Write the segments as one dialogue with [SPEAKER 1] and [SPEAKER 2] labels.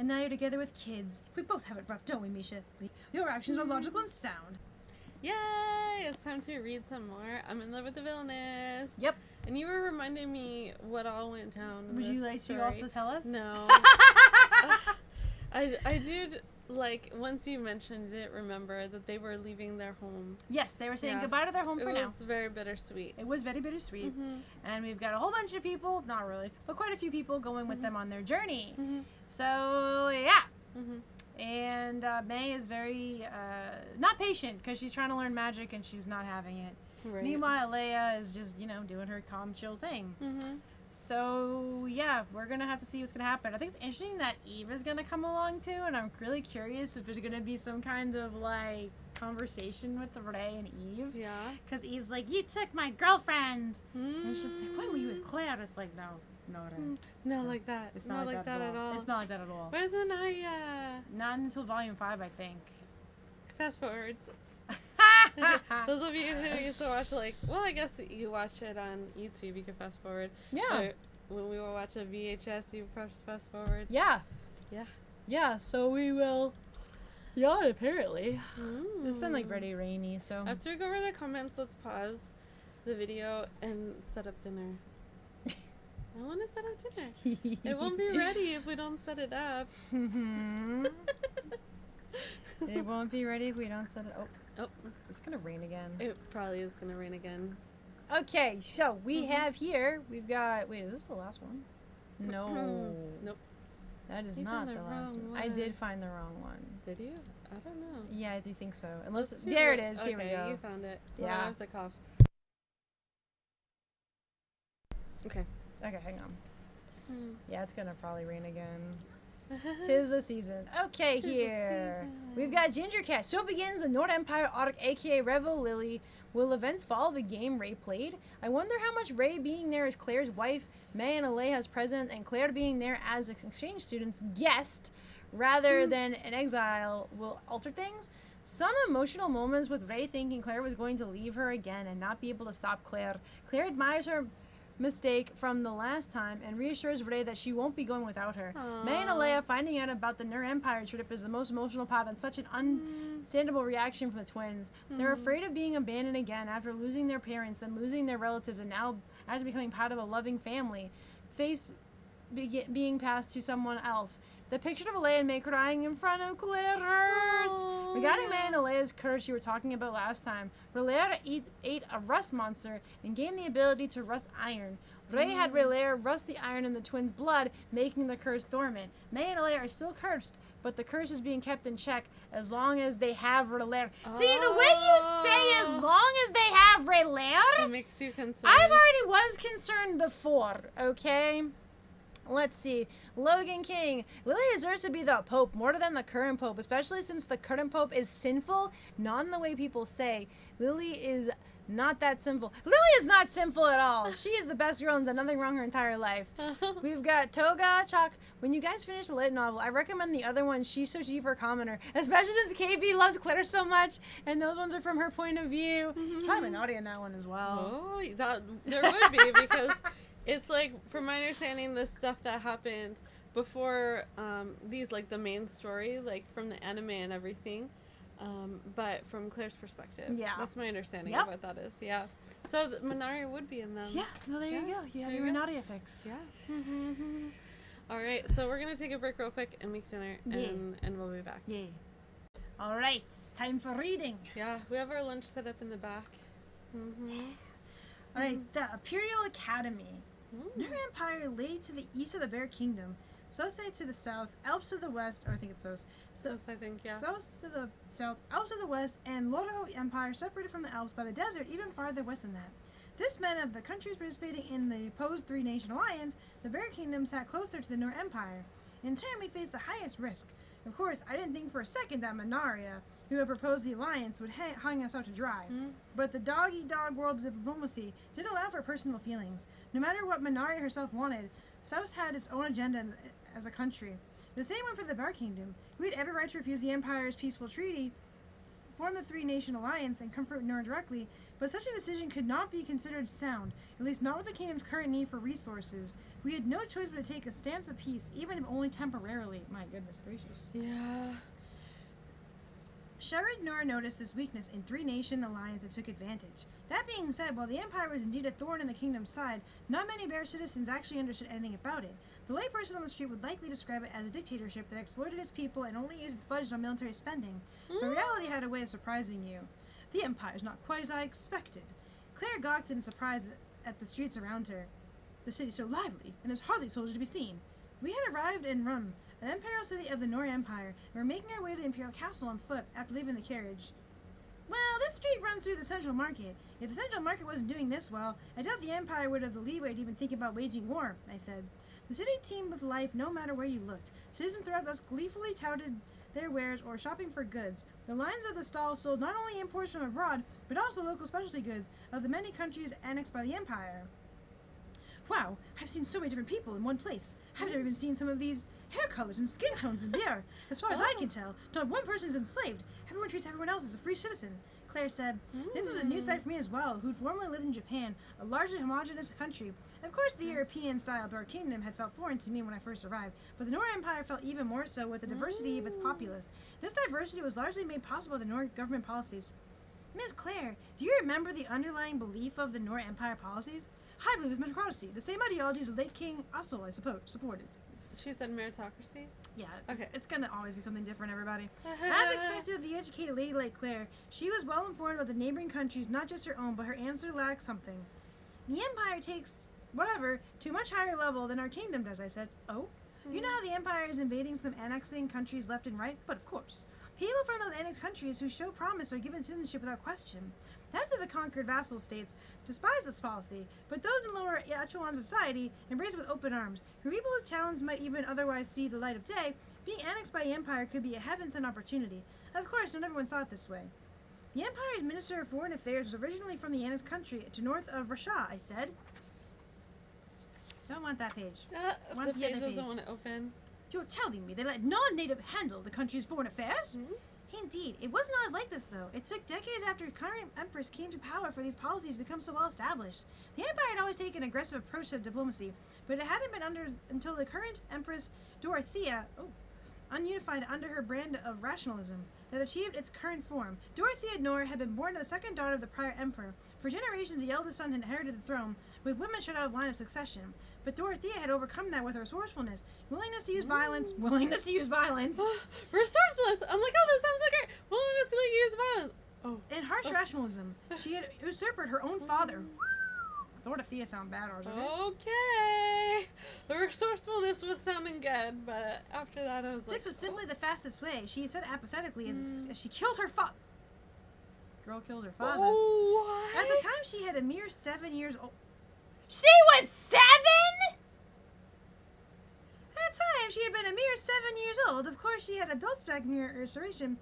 [SPEAKER 1] and now you're together with kids. We both have it rough, don't we, Misha? Your actions are logical and sound.
[SPEAKER 2] Yay! It's time to read some more. I'm in love with the Villainess.
[SPEAKER 1] Yep.
[SPEAKER 2] And you were reminding me what all went down in
[SPEAKER 1] Would
[SPEAKER 2] this
[SPEAKER 1] you like
[SPEAKER 2] story.
[SPEAKER 1] to also tell us?
[SPEAKER 2] No. I did, like, once you mentioned it, remember that they were leaving their home.
[SPEAKER 1] Yes, they were saying goodbye to their home for now.
[SPEAKER 2] It was very bittersweet.
[SPEAKER 1] It was very bittersweet. And we've got a whole bunch of people, not really, but quite a few people going with them on their journey. So, yeah. And May is very, not patient, because she's trying to learn magic and she's not having it.
[SPEAKER 2] Right.
[SPEAKER 1] Meanwhile, Leia is just, doing her calm, chill thing. So, yeah, we're going to have to see what's going to happen. I think it's interesting that Eve is going to come along, too, and I'm really curious if there's going to be some kind of, like, conversation with Rey and Eve.
[SPEAKER 2] Yeah.
[SPEAKER 1] Because Eve's like, you took my girlfriend! And she's like, when were you with Claire? It's like, no, Rey.
[SPEAKER 2] Not like that.
[SPEAKER 1] It's not like that at all. It's not like that at all.
[SPEAKER 2] Where's Anaya?
[SPEAKER 1] Not until Volume 5, I think.
[SPEAKER 2] Fast forwards. Those of you who used to watch, like, well, I guess you watch it on YouTube, you can fast forward.
[SPEAKER 1] Yeah.
[SPEAKER 2] But when we will watch a VHS, you press fast forward.
[SPEAKER 1] Yeah.
[SPEAKER 2] Yeah.
[SPEAKER 1] Yeah, so we will. Yeah, apparently. It's been, like, pretty rainy, so.
[SPEAKER 2] After we go over the comments, let's pause the video and set up dinner. I want to set up dinner. It won't be ready if we don't set it up.
[SPEAKER 1] It won't be ready if we don't set it up.
[SPEAKER 2] Oh.
[SPEAKER 1] It's going to rain again.
[SPEAKER 2] It probably is going to rain again.
[SPEAKER 1] Okay, so we have here, we've got, wait, is this the last one? No.
[SPEAKER 2] Nope.
[SPEAKER 1] That is
[SPEAKER 2] You
[SPEAKER 1] not
[SPEAKER 2] found
[SPEAKER 1] the
[SPEAKER 2] the
[SPEAKER 1] last
[SPEAKER 2] wrong
[SPEAKER 1] one. I
[SPEAKER 2] one.
[SPEAKER 1] did find the wrong one.
[SPEAKER 2] Did you? I don't know.
[SPEAKER 1] Yeah, I do think so. Unless,
[SPEAKER 2] Let's
[SPEAKER 1] there it
[SPEAKER 2] see.
[SPEAKER 1] is. Here we
[SPEAKER 2] Okay,
[SPEAKER 1] go.
[SPEAKER 2] you found it.
[SPEAKER 1] Yeah.
[SPEAKER 2] Hold on, I have to cough. Okay.
[SPEAKER 1] Okay, hang on. Yeah, it's going to probably rain again.
[SPEAKER 2] Tis
[SPEAKER 1] Tis the season. Okay,
[SPEAKER 2] the
[SPEAKER 1] here.
[SPEAKER 2] season.
[SPEAKER 1] We've got Ginger Cat. So begins the Nord Empire arc, aka Revo Lily. Will events follow the game Rey played? I wonder how much Rey being there as Claire's wife, May and Alea as president, and Claire being there as an exchange student's guest rather than an exile will alter things. Some emotional moments with Rey thinking Claire was going to leave her again and not be able to stop Claire. Claire admires her mistake from the last time and reassures Rey that she won't be going without her. May and Alea finding out about the Nur Empire trip is the most emotional part and such an understandable reaction from the twins. They're afraid of being abandoned again after losing their parents, then losing their relatives, and now after becoming part of a loving family, being passed to someone else. The picture of Alea and May crying in front of Claire hurts. Regarding May and Alea's curse you were talking about last time, R'hllor ate a rust monster and gained the ability to rust iron. Rey had R'hllor rust the iron in the twins' blood, making the curse dormant. May and Alea are still cursed, but the curse is being kept in check as long as they have R'hllor. See, the way you say as long as they have R'hllor,
[SPEAKER 2] It makes you concerned.
[SPEAKER 1] I already was concerned before, okay? Let's see. Logan King. Lily deserves to be the Pope more than the current Pope, especially since the current Pope is sinful, not in the way people say. Lily is not that sinful. Lily is not sinful at all. She is the best girl and done nothing wrong her entire life. We've got Toga Chalk. When you guys finish the light novel, I recommend the other one, She's So Cheap for a Commoner, especially since KB loves Claire so much, and those ones are from her point of view. She's probably naughty in that one as well.
[SPEAKER 2] Oh, there would be, because it's like, from my understanding, the stuff that happened before these, like, the main story, like, from the anime and everything, but from Claire's perspective.
[SPEAKER 1] Yeah.
[SPEAKER 2] That's my understanding
[SPEAKER 1] Yep.
[SPEAKER 2] of what that is. Yeah. So Minari would be in them.
[SPEAKER 1] Yeah, well, there you go. You have your naughty fix.
[SPEAKER 2] Yeah. All right, so we're going to take a break real quick and make dinner, and we'll be back.
[SPEAKER 1] Yay. All right, time for reading.
[SPEAKER 2] Yeah, we have our lunch set up in the back.
[SPEAKER 1] All right, the Imperial Academy. Nur Empire lay to the east of the Bear Kingdom, Sosai to the south, Alps to the west, or I think it's Sos.
[SPEAKER 2] I think, yeah.
[SPEAKER 1] Sos to the south, Alps to the west, and Loro Empire separated from the Alps by the desert even farther west than that. This meant of the countries participating in the proposed three-nation alliance, the Bear Kingdom sat closer to the Nur Empire. In turn, we faced the highest risk. Of course, I didn't think for a second that Minaria, who had proposed the alliance, would hang us out to dry. But the dog-eat-dog world of diplomacy didn't allow for personal feelings. No matter what Minaria herself wanted, South had its own agenda as a country. The same went for the Bear Kingdom. We had every right to refuse the Empire's peaceful treaty form the three-nation alliance and confront Nora directly, but such a decision could not be considered sound, at least not with the kingdom's current need for resources. We had no choice but to take a stance of peace, even if only temporarily. My goodness gracious.
[SPEAKER 2] Yeah.
[SPEAKER 1] Sherrod Nora noticed this weakness in three-nation alliance and took advantage. That being said, while the Empire was indeed a thorn in the kingdom's side, not many Bear citizens actually understood anything about it. The layperson on the street would likely describe it as a dictatorship that exploited its people and only used its budget on military spending. But reality had a way of surprising you. The Empire's not quite as I expected. Claire gawked in surprise at the streets around her. The city's so lively, and there's hardly soldiers to be seen. We had arrived in Rum, an imperial city of the Nora Empire, and were making our way to the Imperial Castle on foot after leaving the carriage. Well, this street runs through the Central Market. If the Central Market wasn't doing this well, I doubt the Empire would have the leeway to even think about waging war, I said. The city teemed with life no matter where you looked. Citizens throughout us gleefully touted their wares or shopping for goods. The lines of the stalls sold not only imports from abroad, but also local specialty goods of the many countries annexed by the Empire. Wow, I've seen so many different people in one place. I've never even seen some of these hair colors and skin tones in Bear. As far as I can tell, not one person is enslaved. Everyone treats everyone else as a free citizen. Claire said, This was a new sight for me as well, who'd formerly lived in Japan, a largely homogeneous country. Of course, the European-style Bear Kingdom had felt foreign to me when I first arrived, but the Nora Empire felt even more so with the diversity of its populace. This diversity was largely made possible by the Nora government policies. Miss Claire, do you remember the underlying belief of the Nora Empire policies? I believe it's meritocracy, the same ideologies the late King Usul, I suppose, supported.
[SPEAKER 2] She said meritocracy?
[SPEAKER 1] Yeah,
[SPEAKER 2] Okay.
[SPEAKER 1] it's gonna always be something different, everybody. As expected of the educated lady like Claire, she was well informed about the neighboring countries, not just her own, but her answer lacked something. The Empire takes, whatever, to a much higher level than our kingdom does, I said. Oh? You know how the Empire is invading some annexing countries left and right? But of course. People from those annexed countries who show promise are given citizenship without question. Heads of the conquered vassal states despise this policy, but those in lower echelons of society embrace it with open arms. For people whose talents might even otherwise see the light of day, being annexed by the Empire could be a heaven-sent opportunity. Of course, not everyone saw it this way. The Empire's Minister of Foreign Affairs was originally from the annexed country to north of Rasha, I said. Don't want that page. Want
[SPEAKER 2] The
[SPEAKER 1] the
[SPEAKER 2] page
[SPEAKER 1] other
[SPEAKER 2] doesn't
[SPEAKER 1] page.
[SPEAKER 2] want to open.
[SPEAKER 1] You're telling me they let non-native handle the country's foreign affairs? Indeed. It wasn't always like this, though. It took decades after current empress came to power for these policies to become so well established. The Empire had always taken an aggressive approach to diplomacy, but it hadn't been until the current empress Dorothea, ununified under her brand of rationalism, that achieved its current form. Dorothea Nor had been born to the second daughter of the prior emperor. For generations, the eldest son had inherited the throne, with women shut out of line of succession. But Dorothea had overcome that with her resourcefulness, willingness to use violence.
[SPEAKER 2] Resourcefulness! I'm like, oh, that sounds like her. Willingness to use violence. Oh.
[SPEAKER 1] And harsh rationalism. She had usurped her own father. Dorothea sound bad, or something.
[SPEAKER 2] Okay. The resourcefulness was sounding good, but after that I was like,
[SPEAKER 1] This was simply the fastest way, she said apathetically as she killed her father. Girl killed her father.
[SPEAKER 2] Oh, what?
[SPEAKER 1] At the time, she had a mere 7 years old. She was 7?! At the time, she had been a mere 7 years old. Of course, she had adult spec near restoration,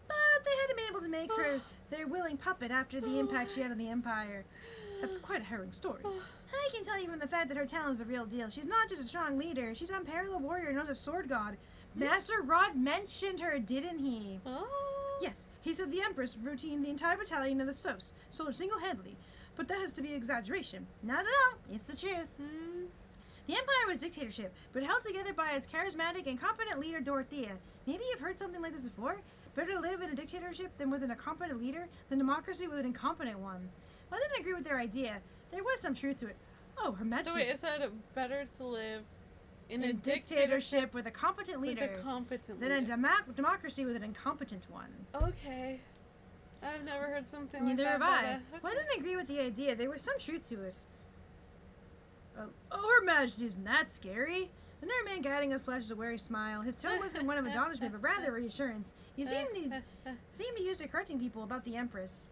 [SPEAKER 1] but they hadn't been able to make her their willing puppet after the impact she had on the Empire. That's quite a harrowing story. I can tell you from the fact that her talent is a real deal. She's not just a strong leader. She's an unparalleled warrior and knows a sword god. Master Rod mentioned her, didn't he?
[SPEAKER 2] Oh.
[SPEAKER 1] Yes, he said the Empress routine the entire battalion of the Sos, sold single-handedly. But that has to be an exaggeration. Not at all. It's the truth. The Empire was dictatorship, but held together by its charismatic and competent leader, Dorothea. Maybe you've heard something like this before? Better to live in a dictatorship than with an incompetent leader than democracy with an incompetent one. Well, I didn't agree with their idea. There was some truth to it. Oh, Her Majesty.
[SPEAKER 2] So wait, is that better to live in
[SPEAKER 1] a dictatorship with a competent leader
[SPEAKER 2] with a competent
[SPEAKER 1] than
[SPEAKER 2] leader?
[SPEAKER 1] a democracy with an incompetent one?
[SPEAKER 2] Okay. I've never heard something
[SPEAKER 1] Neither
[SPEAKER 2] like
[SPEAKER 1] have
[SPEAKER 2] that.
[SPEAKER 1] I.
[SPEAKER 2] but,
[SPEAKER 1] Well, I didn't agree with the idea. There was some truth to it. Her Majesty isn't that scary. The nerve man guiding us flashes a wary smile. His tone wasn't one of astonishment, but rather reassurance. He seemed used to correcting people about the Empress.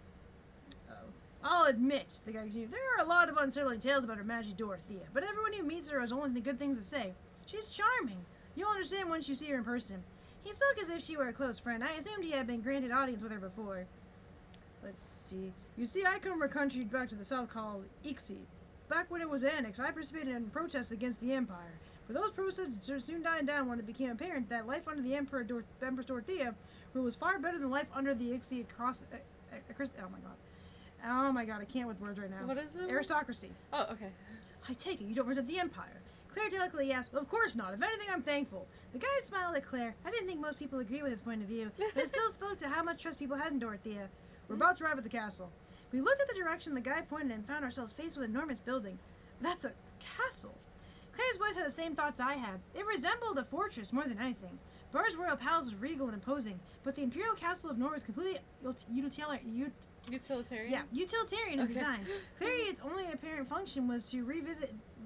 [SPEAKER 1] I'll admit, the guy continued, there are a lot of unsettling tales about Her Majesty Dorothea, but everyone who meets her has only the good things to say. She's charming. You'll understand once you see her in person. He spoke as if she were a close friend. I assumed he had been granted audience with her before. Let's see. You see, I come from a country back to the south called Ixi. Back when it was annexed, I participated in protests against the Empire. but those proceeds soon died down when it became apparent that life under the Empress Dorothea was far better than life under the oh my god, I can't with words right now.
[SPEAKER 2] What is it?
[SPEAKER 1] Aristocracy.
[SPEAKER 2] Oh, okay.
[SPEAKER 1] I take it you don't represent the Empire. Claire delicately asked, of course not. If anything, I'm thankful. The guy smiled at Claire. I didn't think most people agree with his point of view, but it still spoke to how much trust people had in Dorothea. We're about to arrive at the castle. We looked at the direction the guy pointed and found ourselves faced with an enormous building. That's a castle. Claire's voice had the same thoughts I had. It resembled a fortress more than anything. Bar's royal palace was regal and imposing, but the imperial castle of Nor was completely utilitarian.
[SPEAKER 2] Utilitarian?
[SPEAKER 1] Yeah, utilitarian in design. Clearly, its only apparent function was to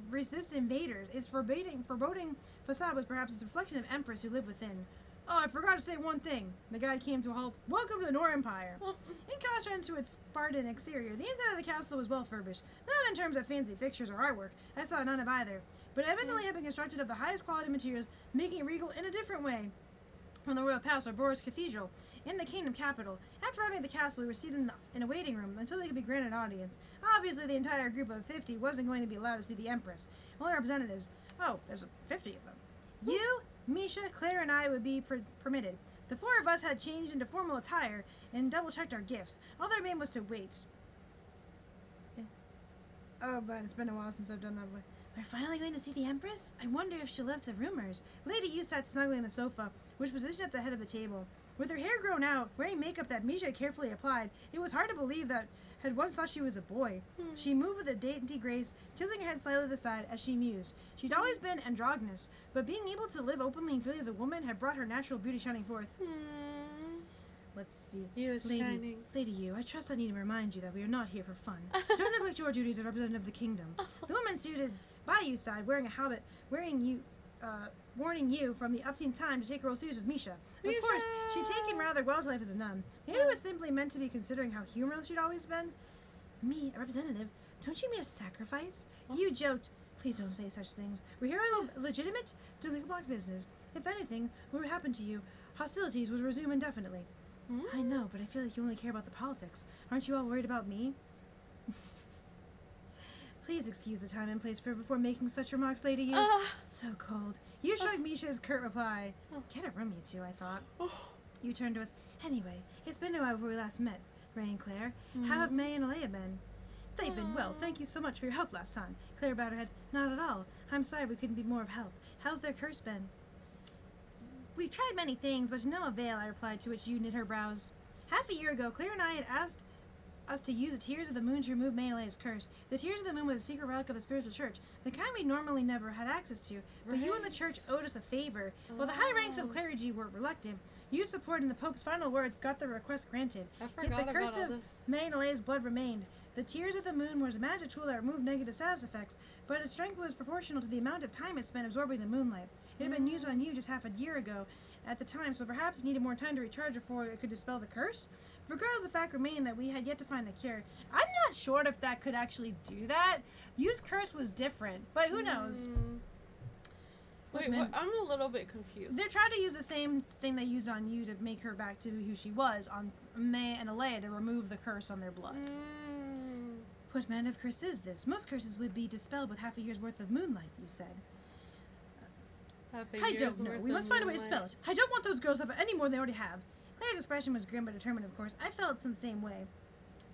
[SPEAKER 1] resist invaders. Its foreboding facade was perhaps its reflection of empress who lived within. Oh, I forgot to say one thing. The guide came to a halt. Welcome to the Nor Empire. In contrast to its Spartan exterior, the inside of the castle was well furnished. Not in terms of fancy fixtures or artwork. I saw none of either. But evidently had been constructed of the highest quality materials, making it regal in a different way from the royal palace or Boris Cathedral in the kingdom capital. After arriving at the castle, we were seated in a waiting room until they could be granted audience. Obviously, the entire group of 50 wasn't going to be allowed to see the Empress. Only representatives. Oh, there's 50 of them. You, Misha, Claire, and I would be permitted. The 4 of us had changed into formal attire and double-checked our gifts. All that remained was to wait. Oh, but it's been a while since I've done that. We're finally going to see the Empress? I wonder if she'll live the rumors. Lady Yu sat snugly on the sofa, which was positioned at the head of the table. With her hair grown out, wearing makeup that Misha carefully applied, it was hard to believe that had once thought she was a boy. She moved with a dainty grace, tilting her head slightly to the side as she mused. She'd always been androgynous, but being able to live openly and freely as a woman had brought her natural beauty shining forth. Let's see.
[SPEAKER 2] He was shining.
[SPEAKER 1] Lady Yu, I trust I need to remind you that we are not here for fun. Don't neglect your duties as representative of the kingdom. The woman seated by Yu's side, wearing a habit, warning you from the upteen time to take her role seriously was Misha. Of course, she'd taken rather well to life as a nun. Maybe it was simply meant to be considering how humorless she'd always been. Me, a representative? Don't you mean a sacrifice? You joked. Please don't say such things. We're here on a legitimate, block business. If anything, what would happen to you? Hostilities would resume indefinitely. I know, but I feel like you only care about the politics. Aren't you all worried about me? Please excuse the time and place before making such remarks, Lady Yu. So cold. You shrugged Misha's curt reply. Get a room, you two, I thought. You turned to us. Anyway, it's been a while before we last met, Ray and Claire. How have May and Alea been? They've been well. Thank you so much for your help last time. Claire bowed her head. Not at all. I'm sorry we couldn't be more of help. How's their curse been? We've tried many things, but to no avail, I replied, to which Yu knit her brows. Half a year ago, Claire and I had asked us to use the Tears of the Moon to remove May and Alea's curse. The Tears of the Moon was a secret relic of the spiritual church, the kind we normally never had access to, but you and the church owed us a favor. While the high ranks of clergy were reluctant, Yu's support in the Pope's final words got the request granted. Yet the curse of May and Alea's blood remained. The Tears of the Moon was a magic tool that removed negative status effects, but its strength was proportional to the amount of time it spent absorbing the moonlight. It had been used on you just half a year ago at the time, so perhaps it needed more time to recharge before it could dispel the curse? Regardless, the fact remained that we had yet to find a cure. I'm not sure if that could actually do that. Yu's curse was different, but who knows?
[SPEAKER 2] Wait, what? I'm a little bit confused.
[SPEAKER 1] They're trying to use the same thing they used on you to make her back to who she was on May and Alea to remove the curse on their blood. What manner of curse is this? Most curses would be dispelled with half a year's worth of moonlight, you said. I don't know. We must find a way to spell it. I don't want those girls to have any more than they already have. Claire's expression was grim but determined, of course. I felt in the same way.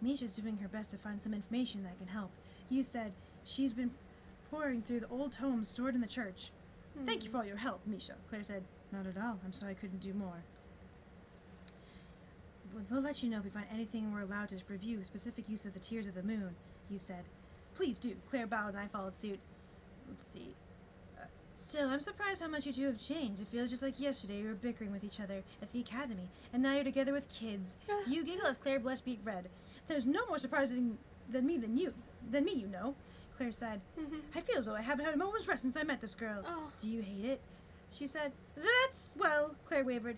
[SPEAKER 1] Misha's doing her best to find some information that can help. You said she's been poring through the old tomes stored in the church. Thank you for all your help, Misha. Claire said. Not at all. I'm sorry I couldn't do more. We'll let you know if we find anything we're allowed to review specific use of the Tears of the Moon, you said. Please do. Claire bowed and I followed suit. Let's see. Still, I'm surprised how much you two have changed. It feels just like yesterday you were bickering with each other at the academy, and now you're together with kids. You giggle as Claire blushed beet red. There's no more surprising than me, you know. Claire sighed. I feel as though I haven't had a moment's rest since I met this girl. Do you hate it? She said. Well, Claire wavered.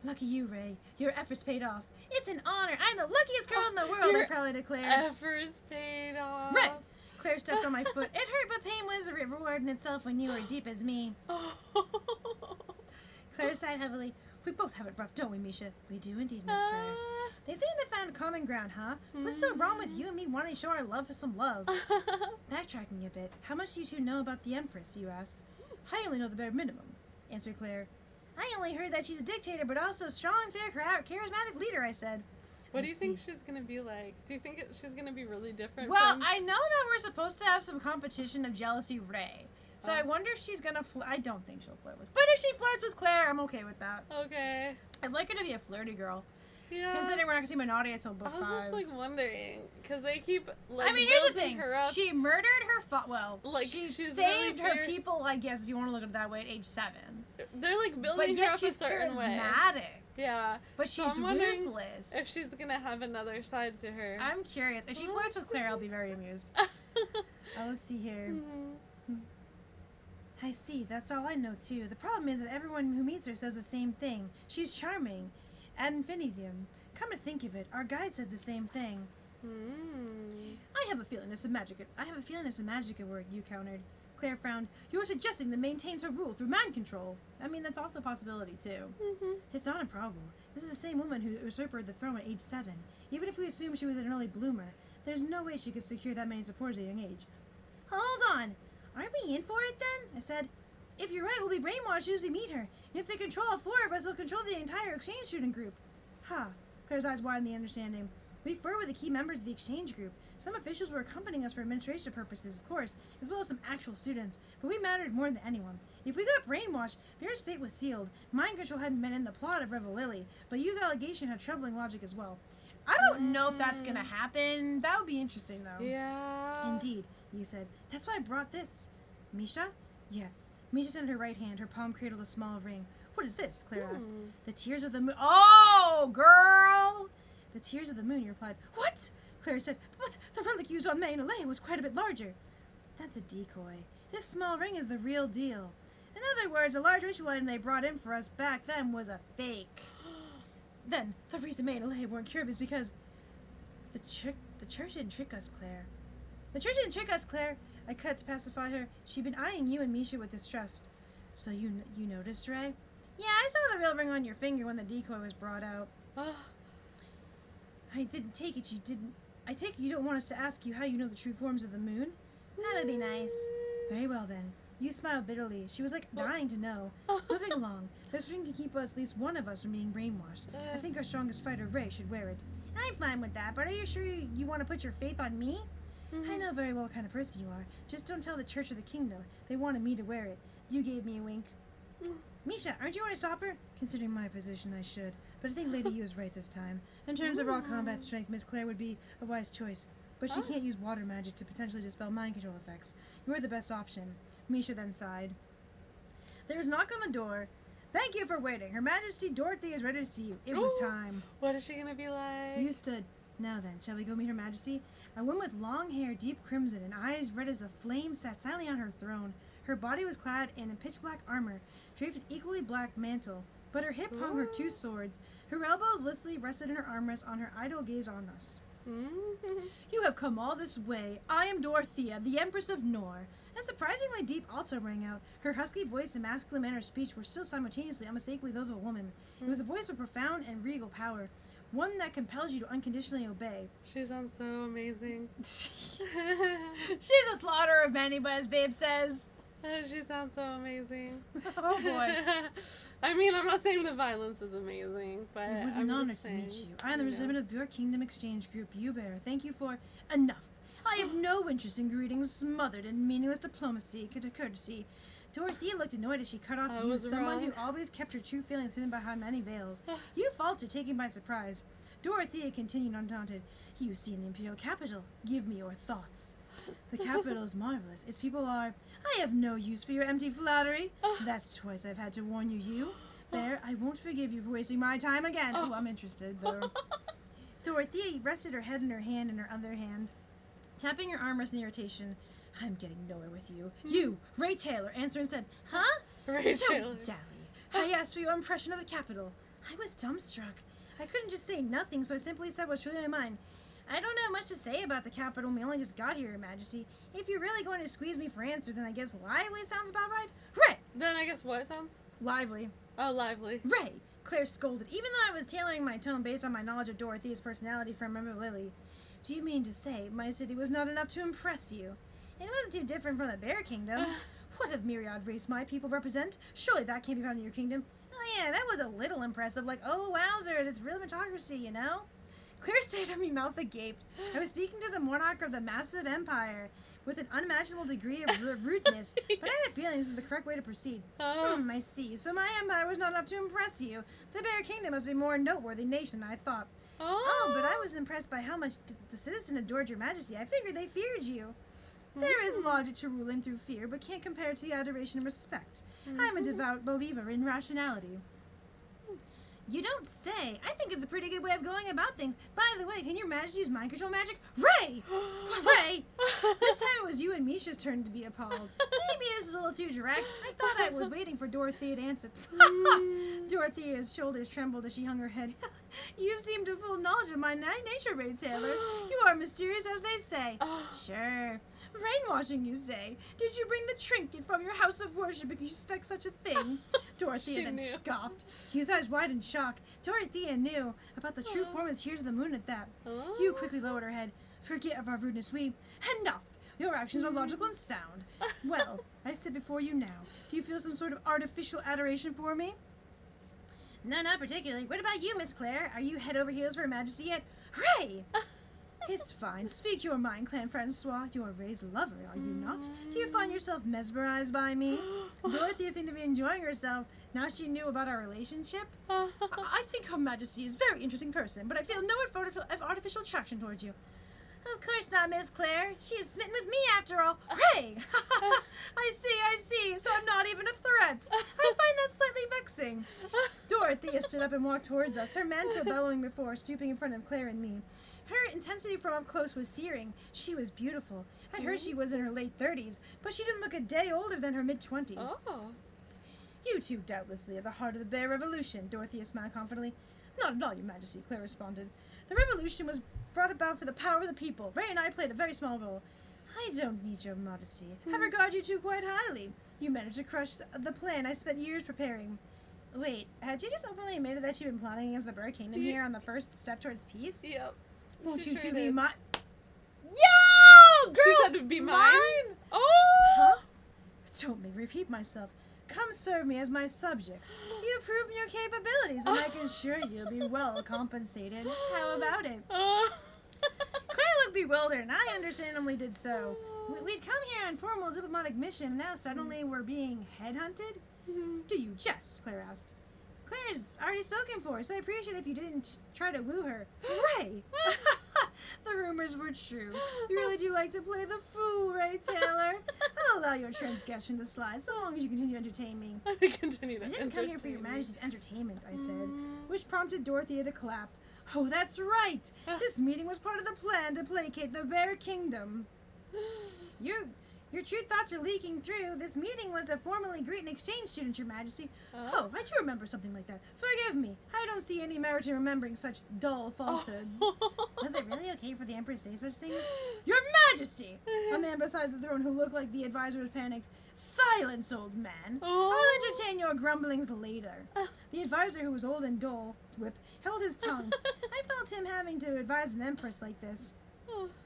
[SPEAKER 1] Lucky you, Ray. Your efforts paid off. It's an honor. I'm the luckiest girl in the world, I proudly declared.
[SPEAKER 2] Efforts paid off.
[SPEAKER 1] Right. Claire stepped on my foot. It hurt, but pain was a reward in itself when you were deep as me. Claire sighed heavily. We both have it rough, don't we, Misha? We do indeed, Miss Claire. They seem to have found common ground, huh? What's so wrong with you and me wanting to show our love for some love? Backtracking a bit, how much do you two know about the Empress, you asked? I only know the bare minimum, answered Claire. I only heard that she's a dictator, but also a strong, fair, charismatic leader, I said.
[SPEAKER 2] What do you think she's going to be like? Do you think she's going to be really different
[SPEAKER 1] Well,
[SPEAKER 2] from...
[SPEAKER 1] I know that we're supposed to have some competition of jealousy Ray. So I wonder if she's going to I don't think she'll flirt with. But if she flirts with Claire, I'm okay with that.
[SPEAKER 2] Okay.
[SPEAKER 1] I'd like her to be a flirty girl.
[SPEAKER 2] Yeah.
[SPEAKER 1] Considering we're not going to see Minotti until book 5.
[SPEAKER 2] I was just, like, wondering. Because they keep, like,
[SPEAKER 1] I mean, here's the
[SPEAKER 2] building
[SPEAKER 1] thing.
[SPEAKER 2] her up.
[SPEAKER 1] She murdered her
[SPEAKER 2] Like,
[SPEAKER 1] she
[SPEAKER 2] she's
[SPEAKER 1] saved
[SPEAKER 2] really
[SPEAKER 1] her people, I guess, if you want to look at it that way, at age 7.
[SPEAKER 2] They're, like,
[SPEAKER 1] But
[SPEAKER 2] building her
[SPEAKER 1] yet
[SPEAKER 2] up
[SPEAKER 1] she's
[SPEAKER 2] a certain way.
[SPEAKER 1] charismatic.
[SPEAKER 2] Yeah.
[SPEAKER 1] But
[SPEAKER 2] So
[SPEAKER 1] she's
[SPEAKER 2] I'm wondering
[SPEAKER 1] ruthless.
[SPEAKER 2] if she's going to have another side to her.
[SPEAKER 1] I'm curious. If she flirts with Claire, I'll be very amused. Let's see here.
[SPEAKER 2] Mm-hmm.
[SPEAKER 1] I see. That's all I know, too. The problem is that everyone who meets her says the same thing. She's charming. Ad infinitum. Come to think of it, our guide said the same thing. I have a feeling there's some magic at work, you countered. Claire frowned. You're suggesting that maintains her rule through mind control. I mean, that's also a possibility, too.
[SPEAKER 2] Mm-hmm.
[SPEAKER 1] It's not improbable. This is the same woman who usurped the throne at age 7. Even if we assume she was an early bloomer, there's no way she could secure that many supporters at a young age. Hold on! Aren't we in for it, then? I said. If you're right, we'll be brainwashed as soon as we meet her. And if they control all 4 of us, they'll control the entire exchange student group. Ha! Claire's eyes widened in the understanding. We 4 were the key members of the exchange group. Some officials were accompanying us for administration purposes, of course, as well as some actual students. But we mattered more than anyone. If we got brainwashed, Vera's fate was sealed. Mind control hadn't been in the plot of Revel Lily, but Yu's allegation had troubling logic as well. I don't know if that's gonna happen. That would be interesting, though.
[SPEAKER 2] Yeah.
[SPEAKER 1] Indeed, Yu said. That's why I brought this. Misha? Yes. Misha sent her right hand. Her palm cradled a small ring. What is this? Claire asked. The tears of the moon. Oh, girl! The tears of the moon, he replied. What? Claire said. But the relic used on May and Alea was quite a bit larger. That's a decoy. This small ring is the real deal. In other words, a large ritual item they brought in for us back then was a fake. Then, the reason May and Alea weren't cured is because the church didn't trick us, Claire. The church didn't trick us, Claire. I cut to pacify her. She'd been eyeing you and Misha with distrust. So you noticed, Ray? Yeah, I saw the real ring on your finger when the decoy was brought out. I didn't take it. You didn't. I take it you don't want us to ask you how you know the true forms of the moon? That would be nice. Very well, then. You smiled bitterly. She was like dying to know. Moving along. This ring can keep us, at least one of us, from being brainwashed. I think our strongest fighter, Ray, should wear it. I'm fine with that, but are you sure you want to put your faith on me? I know very well what kind of person you are. Just don't tell the Church or the Kingdom. They wanted me to wear it. You gave me a wink. Misha, aren't you going to stop her? Considering my position, I should. But I think Lady Yu is right this time. In terms of raw combat strength, Miss Claire would be a wise choice. But she can't use water magic to potentially dispel mind control effects. You're the best option. Misha then sighed. There was a knock on the door. Thank you for waiting. Her Majesty Dorothy is ready to see you. It was time.
[SPEAKER 2] What is she going to be like?
[SPEAKER 1] You stood. Now then, shall we go meet Her Majesty? A woman with long hair, deep crimson, and eyes red as the flame sat silently on her throne. Her body was clad in a pitch-black armor, draped in equally black mantle, but her hip hung her 2 swords. Her elbows listlessly rested in her armrest on her idle gaze on us. You have come all this way. I am Dorothea, the Empress of Nor. A surprisingly deep alto rang out. Her husky voice and masculine manner of speech were still simultaneously unmistakably those of a woman. It was a voice of profound and regal power, one that compels you to unconditionally obey.
[SPEAKER 2] She sounds so amazing.
[SPEAKER 1] She's a slaughter of many, but as Babe says.
[SPEAKER 2] She sounds so amazing.
[SPEAKER 1] Oh boy.
[SPEAKER 2] I mean, I'm not saying the violence is amazing, but
[SPEAKER 1] it was an honor to meet you. I am the representative of your Kingdom Exchange Group, Ubear. Thank you for enough. I have no interest in greetings smothered in meaningless diplomacy, courtesy. Dorothea looked annoyed as she cut off you, someone who always kept her true feelings hidden behind many veils. You faltered, taken by surprise. Dorothea continued undaunted. You see in the Imperial capital. Give me your thoughts. The capital is marvelous. Its people are... I have no use for your empty flattery. That's twice I've had to warn you. There, I won't forgive you for wasting my time again. Oh, I'm interested, though. Dorothea rested her head in her hand and her other hand, tapping her armrest in irritation. I'm getting nowhere with you. You, Ray Taylor, answered and said, huh?
[SPEAKER 2] Ray Taylor.
[SPEAKER 1] Don't dally. I asked for your impression of the capital. I was dumbstruck. I couldn't just say nothing, so I simply said what's truly in my mind. I don't have much to say about the capital. We only just got here, Your Majesty. If you're really going to squeeze me for answers, then I guess lively sounds about right. Ray!
[SPEAKER 2] Then I guess what sounds?
[SPEAKER 1] Lively.
[SPEAKER 2] Oh, lively.
[SPEAKER 1] Ray! Claire scolded, even though I was tailoring my tone based on my knowledge of Dorothea's personality from Remember Lily. Do you mean to say my city was not enough to impress you? It wasn't too different from the Bear Kingdom. What a myriad race my people represent. Surely that can't be found in your kingdom. Oh yeah, that was a little impressive. Like, oh wowzers, it's real meritocracy, you know? Claire stayed at me, mouth agape. I was speaking to the monarch of the massive empire with an unimaginable degree of rudeness, but I had a feeling this is the correct way to proceed. I see. So my empire was not enough to impress you. The Bear Kingdom must be a more noteworthy nation than I thought. Oh, but I was impressed by how much the citizen adored your majesty. I figured they feared you. There is logic to ruling through fear, but can't compare to the adoration and respect. I'm a devout believer in rationality. You don't say. I think it's a pretty good way of going about things. By the way, can your majesty use mind control magic? Ray! Ray! This time it was you and Misha's turn to be appalled. Maybe this was a little too direct. I thought I was waiting for Dorothea to answer. Dorothea's shoulders trembled as she hung her head. You seem to full knowledge of my nature, Ray Taylor. You are mysterious as they say. Sure. Brainwashing, you say? Did you bring the trinket from your house of worship because you suspect such a thing? Dorothea then scoffed. Hugh's eyes wide in shock. Dorothea knew about the true form of the tears of the moon at that. Hugh quickly lowered her head. Forget of our rudeness, enough. Your actions are logical and sound. Well, I sit before you now. Do you feel some sort of artificial adoration for me? No, not particularly. What about you, Miss Claire? Are you head over heels for Her Majesty yet? Hooray! It's fine. Speak your mind, Clan Francois. You're Ray's lover, are you not? Do you find yourself mesmerized by me? Dorothea seemed to be enjoying herself. Now she knew about our relationship. I think Her Majesty is a very interesting person, but I feel no artificial attraction towards you. Of course not, Miss Claire. She is smitten with me after all. Hooray! I see. So I'm not even a threat. I find that slightly vexing. Dorothea stood up and walked towards us, her mantle bellowing before, stooping in front of Claire and me. Her intensity from up close was searing. She was beautiful. I'd heard she was in her late 30s, but she didn't look a day older than her mid-20s. You two, doubtlessly, are the heart of the Bear Revolution, Dorothea smiled confidently. Not at all, Your Majesty, Claire responded. The revolution was brought about for the power of the people. Ray and I played a very small role. I don't need your modesty. I regard you two quite highly. You managed to crush the plan I spent years preparing. Wait, had you just openly admitted that you'd been plotting against the Bear Kingdom here on the first step towards peace?
[SPEAKER 2] Yep.
[SPEAKER 1] Won't
[SPEAKER 2] She
[SPEAKER 1] you
[SPEAKER 2] sure
[SPEAKER 1] two be
[SPEAKER 2] did.
[SPEAKER 1] mine? Yo, girl!
[SPEAKER 2] She said to be mine?
[SPEAKER 1] Oh! Huh? Don't make me repeat myself. Come serve me as my subjects. You've proven your capabilities, and I can assure you'll be well compensated. How about it? Claire looked bewildered, and I understandably did so. We'd come here on formal diplomatic mission, and now suddenly we're being headhunted? Do you jest? Claire asked. Claire's already spoken for, so I appreciate if you didn't try to woo her. Ray! The rumors were true. You really do like to play the fool, Ray Taylor. I'll allow your transgression to slide, so long as you continue to entertain me.
[SPEAKER 2] I
[SPEAKER 1] didn't come here for your majesty's entertainment, I said, which prompted Dorothea to clap. Oh, that's right! This meeting was part of the plan to placate the Bear Kingdom. Your true thoughts are leaking through. This meeting was to formally greet and exchange students, Your Majesty. Oh, I do remember something like that. Forgive me. I don't see any merit in remembering such dull falsehoods. Was it really okay for the Empress to say such things? Your Majesty! A man beside the throne who looked like the advisor was panicked. Silence, old man. I'll entertain your grumblings later. The advisor, who was old and dull, held his tongue. I felt him having to advise an empress like this.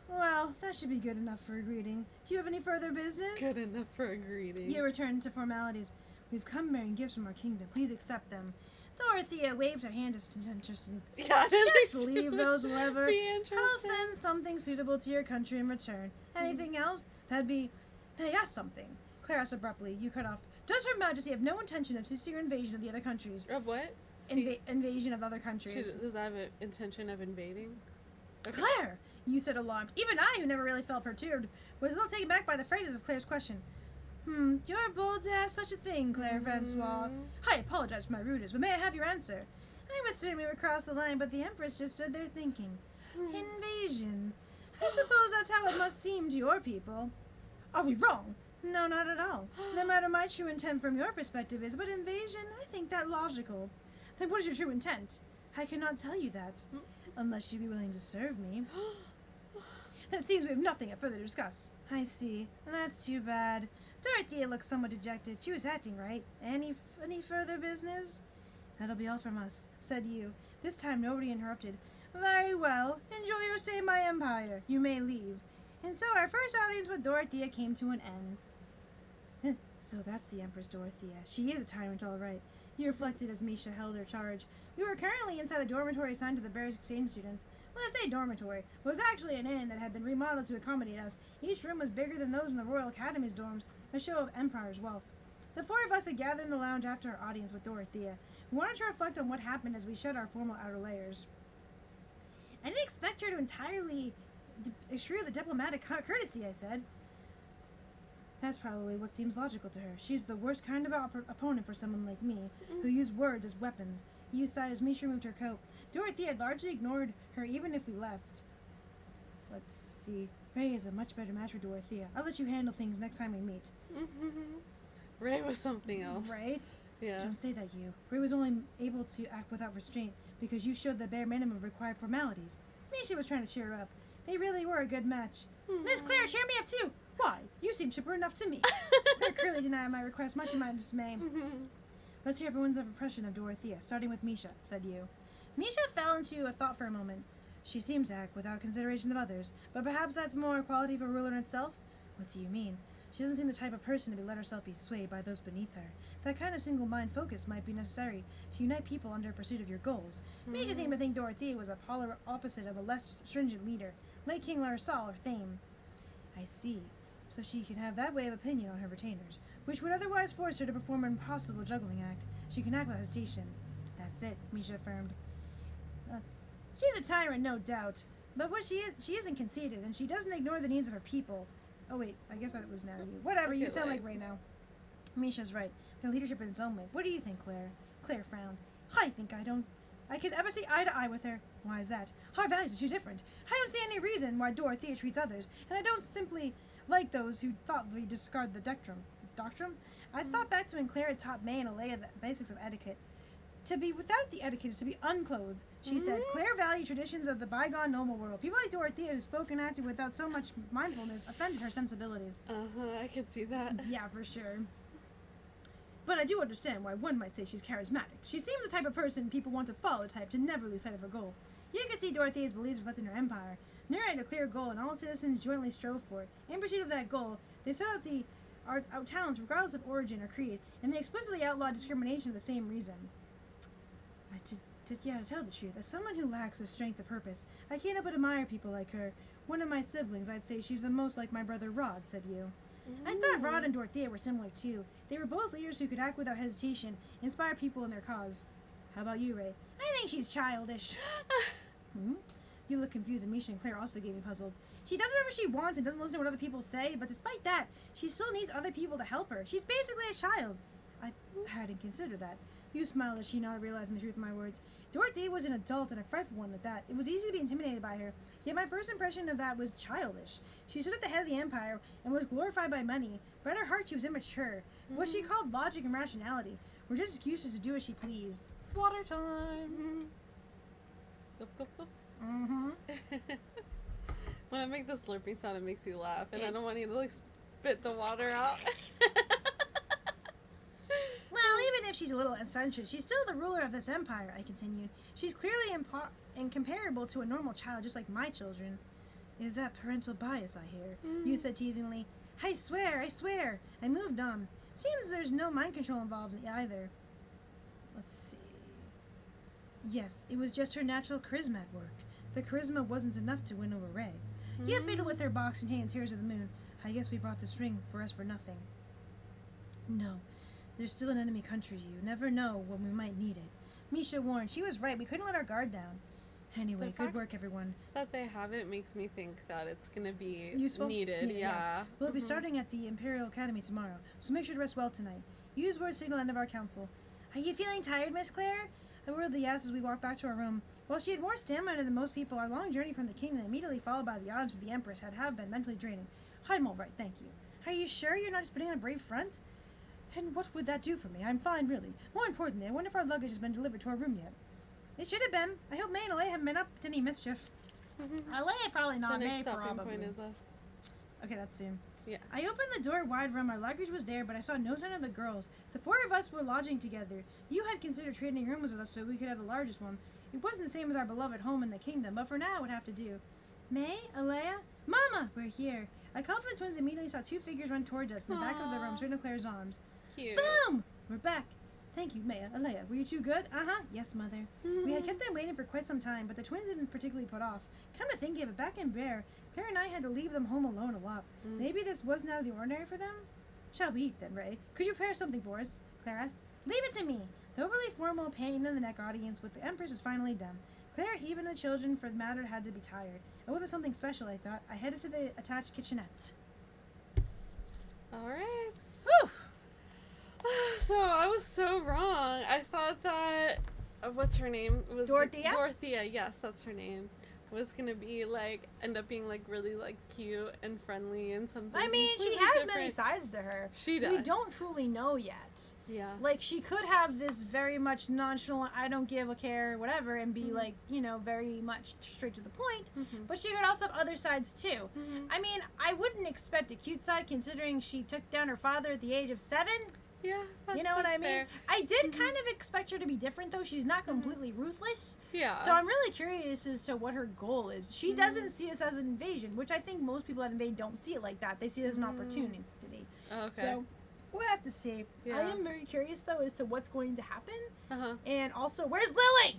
[SPEAKER 1] Well, that should be good enough for a greeting. Do you have any further business?
[SPEAKER 2] Good enough for a greeting.
[SPEAKER 1] You returned to formalities. We've come bearing gifts from our kingdom. Please accept them. Dorothea waved her hand as interesting.
[SPEAKER 2] Yeah,
[SPEAKER 1] just leave those wherever.
[SPEAKER 2] Interesting.
[SPEAKER 1] I'll send something suitable to your country in return. Anything else? That'd be... Pay us something. Claire asked abruptly. You cut off. Does Her Majesty have no intention of ceasing your invasion of the other countries?
[SPEAKER 2] Of what?
[SPEAKER 1] Invasion of other countries.
[SPEAKER 2] Does that have an intention of invading? Okay.
[SPEAKER 1] Claire! You said alarmed. Even I, who never really felt perturbed, was a little taken back by the phrases of Claire's question. You're bold to ask such a thing, Claire Francois. I apologize for my rudeness, but may I have your answer? I was certain we would cross the line, but the Empress just stood there thinking. Invasion. I suppose that's how it must seem to your people. Are we wrong? No, not at all. No matter my true intent from your perspective is, but invasion, I think that logical. Then what is your true intent? I cannot tell you that, unless you be willing to serve me. Then it seems we have nothing further to discuss. I see. That's too bad. Dorothea looked somewhat dejected. She was acting right. Any further business? That'll be all from us, said you. This time nobody interrupted. Very well. Enjoy your stay in my empire. You may leave. And so our first audience with Dorothea came to an end. So that's the Empress Dorothea. She is a tyrant, all right. He reflected as Misha held her charge. We were currently inside the dormitory assigned to the Bears exchange students. Well, I say dormitory, but it was actually an inn that had been remodeled to accommodate us. Each room was bigger than those in the Royal Academy's dorms, a show of empire's wealth. The four of us had gathered in the lounge after our audience with Dorothea. We wanted to reflect on what happened as we shed our formal outer layers. I didn't expect her to entirely eschew the diplomatic courtesy, I said. That's probably what seems logical to her. She's the worst kind of opponent for someone like me, who used words as weapons. He sighed as Misha removed her coat. Dorothea had largely ignored her even if we left. Let's see. Ray is a much better match for Dorothea. I'll let you handle things next time we meet.
[SPEAKER 2] Ray was something else.
[SPEAKER 1] Right?
[SPEAKER 2] Yeah.
[SPEAKER 1] Don't say that, you. Ray was only able to act without restraint because you showed the bare minimum of required formalities. Misha was trying to cheer her up. They really were a good match. Miss Claire, cheer me up too! Why? You seem chipper enough to me. Claire clearly denied my request, much in my dismay. Let's hear everyone's impression of Dorothea, starting with Misha, said you. Misha fell into a thought for a moment. She seems to act without consideration of others, but perhaps that's more a quality of a ruler in itself? What do you mean? She doesn't seem the type of person to let herself be swayed by those beneath her. That kind of single-mind focus might be necessary to unite people under pursuit of your goals. Misha seemed to think Dorothea was a polar opposite of a less stringent leader, like King Larsal or Thame. I see. So she can have that way of opinion on her retainers, which would otherwise force her to perform an impossible juggling act. She can act without hesitation. That's it, Misha affirmed. She's a tyrant, no doubt, but she isn't conceited, and she doesn't ignore the needs of her people. Oh wait, I guess that was now you. Whatever, you sound like Ray now. Misha's right. Their leadership in its own way. What do you think, Claire? Claire frowned. I think I could ever see eye to eye with her. Why is that? Our values are too different. I don't see any reason why Dorothea treats others, and I don't simply like those who thoughtfully discard the doctrine. I thought back to when Claire had taught May and Alea the basics of etiquette. To be without the etiquette is to be unclothed, she said. Claire valued traditions of the bygone noble world. People like Dorothea who spoke and acted without so much mindfulness offended her sensibilities.
[SPEAKER 2] I could see that.
[SPEAKER 1] Yeah, for sure. But I do understand why one might say she's charismatic. She seems the type of person people want to follow, the type to never lose sight of her goal. You could see Dorothea's beliefs reflected in her empire. Nera had a clear goal, and all citizens jointly strove for it. In pursuit of that goal, they set out towns regardless of origin or creed, and they explicitly outlawed discrimination for the same reason. To tell the truth, as someone who lacks the strength of purpose, I can't help but admire people like her. One of my siblings, I'd say she's the most like my brother Rod, said you. I thought Rod and Dorothea were similar too. They were both leaders who could act without hesitation, inspire people in their cause. How about you, Ray? I think she's childish. You look confused, and Misha and Claire also gave me puzzled. She does whatever she wants and doesn't listen to what other people say, but despite that, she still needs other people to help her. She's basically a child. I hadn't considered that. You smiled as she nodded, realizing the truth of my words. Dorothea was an adult and a frightful one at that. It was easy to be intimidated by her, yet my first impression of that was childish. She stood at the head of the empire and was glorified by money, but at her heart she was immature. What she called logic and rationality were just excuses to do as she pleased. Water time!
[SPEAKER 2] When I make the slurping sound, it makes you laugh, and I don't want you to like spit the water out.
[SPEAKER 1] Well, even if she's a little eccentric, she's still the ruler of this empire, I continued. She's clearly incomparable to a normal child, just like my children. Is that parental bias, I hear? You said teasingly. I swear. I moved on. Seems there's no mind control involved either. Let's see. Yes, it was just her natural charisma at work. The charisma wasn't enough to win over Ray. You fiddled with her box containing Tears of the Moon. I guess we brought this ring for us for nothing. No. There's still an enemy country. You never know when we might need it. Misha warned. She was right. We couldn't let our guard down. Anyway, good work, everyone.
[SPEAKER 2] That they have it makes me think that it's going to be
[SPEAKER 1] useful?
[SPEAKER 2] Needed. Yeah.
[SPEAKER 1] We'll be starting at the Imperial Academy tomorrow, so make sure to rest well tonight. Use word signal end of our council. Are you feeling tired, Miss Claire? I whirled the yes as we walked back to our room. While she had more stamina than most people, our long journey from the kingdom, immediately followed by the audience with the Empress, had been mentally draining. I'm all right, thank you. Are you sure you're not just putting on a brave front? And what would that do for me? I'm fine, really. More importantly, I wonder if our luggage has been delivered to our room yet. It should have been. I hope May and Alea haven't been up to any mischief. Alea probably not.
[SPEAKER 2] The
[SPEAKER 1] May
[SPEAKER 2] next stopping
[SPEAKER 1] probably.
[SPEAKER 2] point is us.
[SPEAKER 1] Okay, that's soon.
[SPEAKER 2] Yeah.
[SPEAKER 1] I opened the door wide for our luggage was there, but I saw no sign of the girls. The four of us were lodging together. You had considered trading rooms with us so we could have the largest one. It wasn't the same as our beloved home in the kingdom, but for now it would have to do. May? Alea? Mama! We're here. I called for the twins and immediately saw two figures run towards us in the back of the room, straight into Claire's arms.
[SPEAKER 2] Cute.
[SPEAKER 1] Boom! We're back. Thank you, Alea. Were you two good? Uh-huh. Yes, Mother. We had kept them waiting for quite some time, but the twins didn't particularly put off. Come to think of it, back in Bear, Claire and I had to leave them home alone a lot. Maybe this wasn't out of the ordinary for them? Shall we eat then, Ray? Could you prepare something for us? Claire asked. Leave it to me. The overly formal pain in the neck audience with the Empress was finally done. Claire, even the children, for the matter, had to be tired. I would have something special, I thought. I headed to the attached kitchenette.
[SPEAKER 2] All right.
[SPEAKER 1] Whew!
[SPEAKER 2] So I was so wrong. I thought that what's her name was
[SPEAKER 1] Dorothea?
[SPEAKER 2] Dorothea, yes, that's her name. Was gonna be like end up being like really like cute and friendly and something.
[SPEAKER 1] I mean, she
[SPEAKER 2] completely
[SPEAKER 1] has
[SPEAKER 2] different.
[SPEAKER 1] many sides to her.
[SPEAKER 2] She does.
[SPEAKER 1] We don't truly know yet.
[SPEAKER 2] Yeah.
[SPEAKER 1] Like, she could have this very much nonchalant, I don't give a care, whatever, and be like, you know, very much straight to the point. But she could also have other sides too. I mean, I wouldn't expect a cute side considering she took down her father at the age of 7.
[SPEAKER 2] Yeah,
[SPEAKER 1] You know what I mean?
[SPEAKER 2] fair.
[SPEAKER 1] I did kind of expect her to be different, though. She's not completely ruthless.
[SPEAKER 2] Yeah.
[SPEAKER 1] So I'm really curious as to what her goal is. She doesn't see this as an invasion, which I think most people that invade don't see it like that. They see it as an opportunity.
[SPEAKER 2] Okay.
[SPEAKER 1] So we'll have to see.
[SPEAKER 2] Yeah.
[SPEAKER 1] I am very curious, though, as to what's going to happen.
[SPEAKER 2] Uh-huh.
[SPEAKER 1] And also, where's Lily?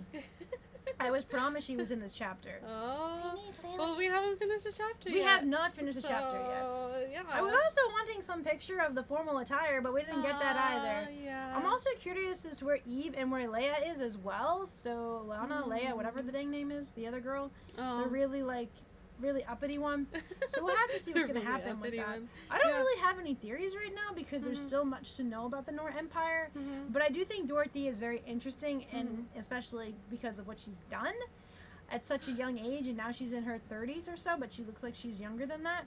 [SPEAKER 1] I was promised she was in this chapter.
[SPEAKER 2] Oh. Well, we haven't finished a chapter
[SPEAKER 1] We
[SPEAKER 2] yet.
[SPEAKER 1] have not finished the chapter yet.
[SPEAKER 2] Yeah.
[SPEAKER 1] I was also wanting some picture of the formal attire, but we didn't get that either.
[SPEAKER 2] Yeah.
[SPEAKER 1] I'm also curious as to where Eve and where Leia is as well. So Lana, Leia, whatever the dang name is, the other girl, the really uppity one. So we'll have to see what's going to
[SPEAKER 2] Really
[SPEAKER 1] happen with
[SPEAKER 2] uppity
[SPEAKER 1] that.
[SPEAKER 2] one.
[SPEAKER 1] I don't really have any theories right now because there's still much to know about the Nor Empire. But I do think Dorothy is very interesting, and especially because of what she's done at such a young age, and now she's in her 30s or so, but she looks like she's younger than that.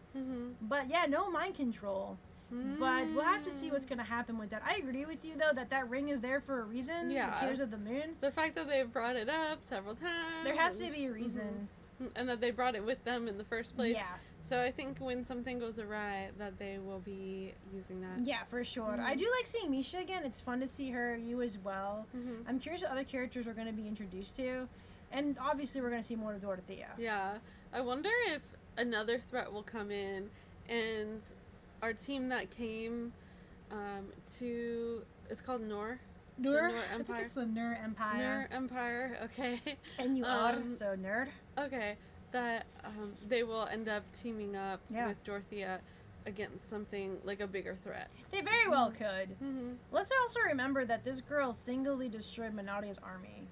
[SPEAKER 1] But yeah, no mind control. But we'll have to see what's going to happen with that. I agree with you, though, that ring is there for a reason.
[SPEAKER 2] Yeah.
[SPEAKER 1] The Tears of the Moon.
[SPEAKER 2] The fact that they've brought it up several times.
[SPEAKER 1] There has to be a reason.
[SPEAKER 2] And that they brought it with them in the first place.
[SPEAKER 1] Yeah.
[SPEAKER 2] So I think when something goes awry, that they will be using that.
[SPEAKER 1] Yeah, for sure. I do like seeing Misha again. It's fun to see her, you as well. I'm curious what other characters we're going to be introduced to. And obviously we're going to see more of Dorothea.
[SPEAKER 2] Yeah. I wonder if another threat will come in and our team that came to... It's called Nor?
[SPEAKER 1] Nur?
[SPEAKER 2] Nor
[SPEAKER 1] I think
[SPEAKER 2] Empire.
[SPEAKER 1] it's the Nur Empire.
[SPEAKER 2] Nur Empire, okay.
[SPEAKER 1] And you are, so nerd.
[SPEAKER 2] Okay. That they will end up teaming up
[SPEAKER 1] Yeah.
[SPEAKER 2] with Dorothea against something like a bigger threat.
[SPEAKER 1] They very well could. Let's also remember that this girl singly destroyed Minardia's army.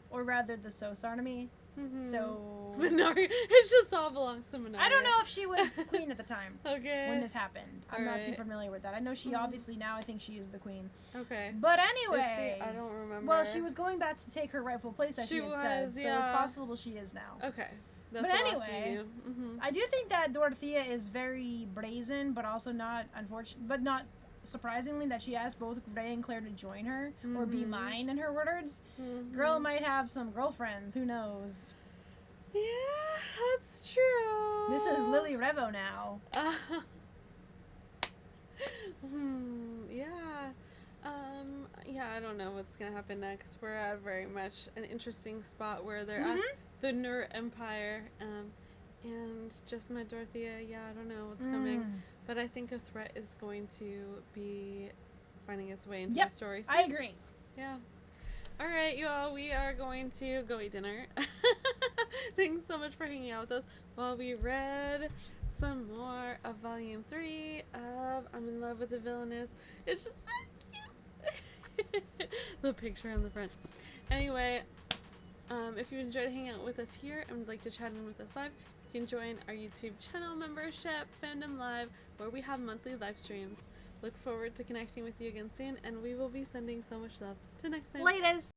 [SPEAKER 1] Or rather, the Sos army. So...
[SPEAKER 2] Minari, it just all belongs to Minari.
[SPEAKER 1] I don't know if she was the queen at the time.
[SPEAKER 2] Okay.
[SPEAKER 1] When this happened. I'm not too
[SPEAKER 2] Alright.
[SPEAKER 1] familiar with that. I know she obviously now, I think she is the queen.
[SPEAKER 2] Okay.
[SPEAKER 1] But
[SPEAKER 2] Is
[SPEAKER 1] anyway...
[SPEAKER 2] she? I don't remember.
[SPEAKER 1] Well, she was going back to take her rightful place, as she had said.
[SPEAKER 2] was,
[SPEAKER 1] So
[SPEAKER 2] yeah.
[SPEAKER 1] it's possible she is now.
[SPEAKER 2] Okay. That's
[SPEAKER 1] But
[SPEAKER 2] the last we
[SPEAKER 1] anyway,
[SPEAKER 2] knew.
[SPEAKER 1] I do think that Dorothea is very brazen, but also not unfortunate, but not surprisingly that she asked both Ray and Claire to join her or be mine, in her words. Girl might have some girlfriends. Who knows?
[SPEAKER 2] Yeah, that's true.
[SPEAKER 1] This is Lily Revo now.
[SPEAKER 2] Yeah. Yeah, I don't know what's gonna happen next. We're at very much an interesting spot where they're at the Nur Empire, and just met Dorothea. Yeah, I don't know what's coming, but I think a threat is going to be finding its way into the story.
[SPEAKER 1] I agree.
[SPEAKER 2] Yeah. All right, you all. We are going to go eat dinner. Thanks so much for hanging out with us while we read some more of Volume 3 of I'm in Love with the Villainess. It's just so cute. The picture on the front. Anyway, if you enjoyed hanging out with us here and would like to chat in with us live, you can join our YouTube channel membership, Fandom Live, where we have monthly live streams. Look forward to connecting with you again soon, and we will be sending so much love. Till next time.
[SPEAKER 1] Latest.